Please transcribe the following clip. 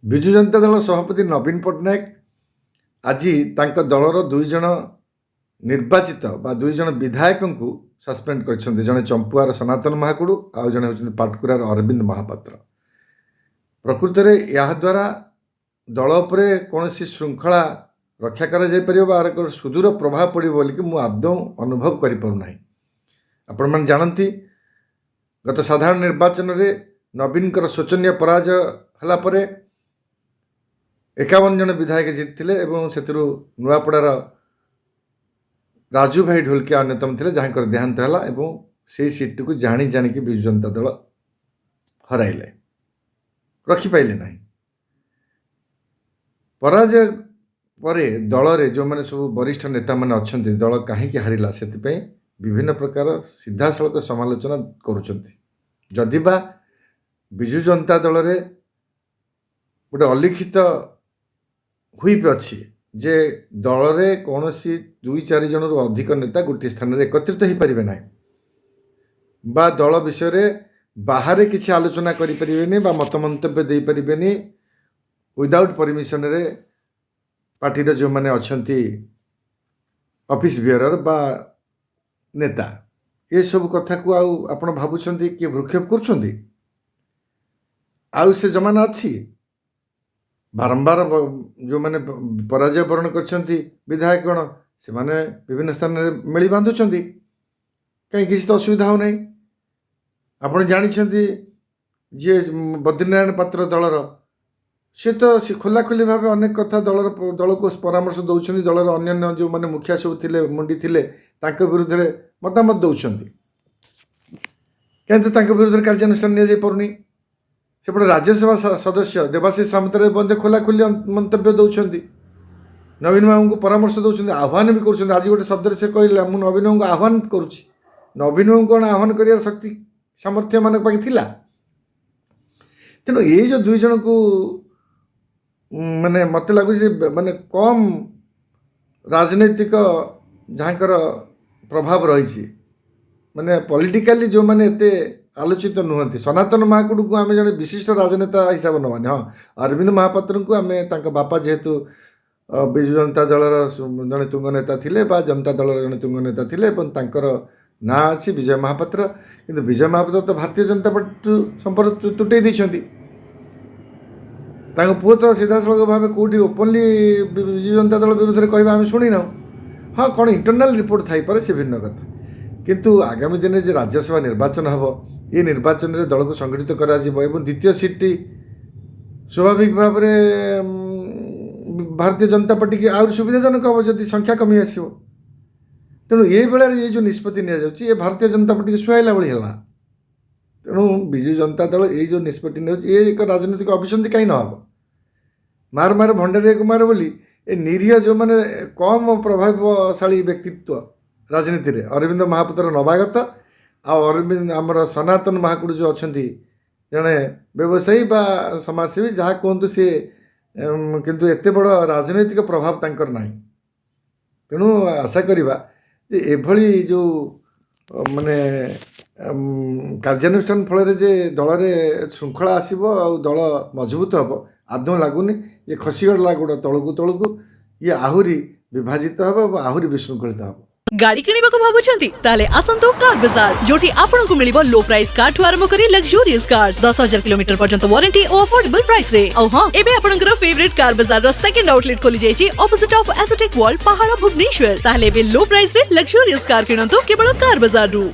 विजु जनता दल सभापति नवीन पट्टनायक आज दलर दुई जन निर्वाचित बा दुई जन विधायक को सस्पेंड कर जड़े चंपुआर सनातन महाकुड़ू आउ जड़े होती पाटकुरार अरविंद महापात्र। प्रकृत में या द्वारा दल पर कौन श्रृंखला रक्षा कर सुदूर प्रभाव पड़ो बोल कि आदौ अनुभव करना। आपण मैंने जानती गत साधारण निर्वाचन में नवीन शोचनीय पराजय हला परे 51 जन विधायक जीतते से नुआपड़ार राजू भाई ढोलकिया अन्यतम थे जहाँ देहांत है से सीट को जाणी जाणिकी विजु जनता दल हराइले रखिपारे ना। पराजय परे दल रे जो मैंने सब वरिष्ठ नेता मैंने अच्छा दल कहीं हारिला से विभिन्न प्रकार सीधा सड़क समालोचना करुवा विजु जनता दल रे गोटे अलिखित हुईप अच्छी जे दल रे कौन सी 2-4 जन अधिक नेता गोटे स्थान रे एकत्रित हो पारे ना बा दल विषय बाहर किसी आलोचना करें बा मत मंतव्य दे पारे विदाउट परमिशन रे पार्टी जो मैंने अच्छा ऑफिस बियरर बा नेता ये सब कथा को आप भावुंट किए भ्रूक्षेप कर से जमाना अच्छी बारंबार जो मैंने पराजय वरण कर विधायक गण से माने विभिन्न स्थान में मेली बांधुंट कहीं किसी तो असुविधा हो नहीं। आपड़ जानते जी बद्रीनारायण पात्र दलर सी तो खोला खोली भाव अनेक कथा दल को परामर्श दौरान दलर अन्य जो मैंने मुखिया सब थे मुंडी थे विरुद्ध में मतामत दौरान क्या विरुद्ध कार्यानुष्ठान नहीं पारनी। सेपटे राज्यसभा सदस्य देवाशीष सामंतराय बंदे खोला खोली मंतव्य दौरान नवीन बाबू को परामर्श दौरान आह्वान भी कर आज गोटे शब्द से कहला मुझे नवीन बाबू को आह्वान करुच्ची नवीन बाबू कौन आह्वान कर शक्ति सामर्थ्य मान पाखे थिला। तेणु ये जो दुई जन को माने मत लगुच माने कम राजनैतिक जहाँ प्रभाव रही माने पॉलिटिकली जो माने एते आलोचित नुहति सनातन महाकुड़ को आम जड़े विशिष्ट राजनेता हिसाब न हाँ अरविंद महापात्र को आम बापा जेहेतु विजु जनता दलर जड़े तुंग नेता थे जनता दलर जड़े तुंग नेता थे ना अच्छी विजय महापात्र किंतु विजय महापात्र तो भारतीय जनता पार्टी संपर्क तुटे पुओ तो सीधा सड़क भाव कौटी ओपनली विजु जनता दल विरुद्ध में कह आम शुणी ना हाँ कौन इंटरनाल रिपोर्ट थी पारे से भिन्न कथा किंतु आगामी दिन में राज्यसभा निर्वाचन हम ये निर्वाचन में दल को संगठित करा द्वितीय सीट स्वाभाविक भाव भारतीय जनता पार्टी की आउर सुविधाजनक हम जब संख्या कमी आसो तेणु ये बेला ये जो निष्पत्ति नि भारतीय जनता पार्टी की सुहाइला भाई है। तेणु विजु जनता दल ये जो निष्पत्ति ये एक राजनीतिक अभिसंधि कहीं न हो मार मार भंडारी कुमार बोली ए निरीह जो मैंने कम प्रभावशाली व्यक्तित्व राजनीति रे अरविंद महापात्र नवागत अरविंद आमर सनातन महाकुड़ जो अच्छा जड़े व्यवसायी बा समाजसेवी जहाँ कहतु सी किंतु एत बड़ राजनैतिक प्रभाव तांकर ना। तेणु आशा करिबा जे एभली जो माने कार्यानुष्ठान फल जे दल में श्रृंखला आसब आ दल मजबूत हम आदौ लगुनि ये खसीगला गोड़ तलू ये आहरी विभाजित हम आहरी विशृंखलित हम। गाड़ी किनिबाको भाबुछंती ताले आसंतो कार बाजार जोटी आपनको मिलिबो लो प्राइस कार ठु आरंभ करी लग्जरियस कार्स 10,000 किलोमीटर पर्यंत वारंटी और अफोर्डेबल प्राइस रे। औ हां एबे आपनकर फेवरेट कार बाजार रो सेकंड आउटलेट खोली जायछि ऑपोजिट ऑफ एसोटेक वॉल पहाड़ भुवनेश्वर ताले एबे लो प्राइस रे लग्जरियस कार किनंतो केवल कार बाजार रु।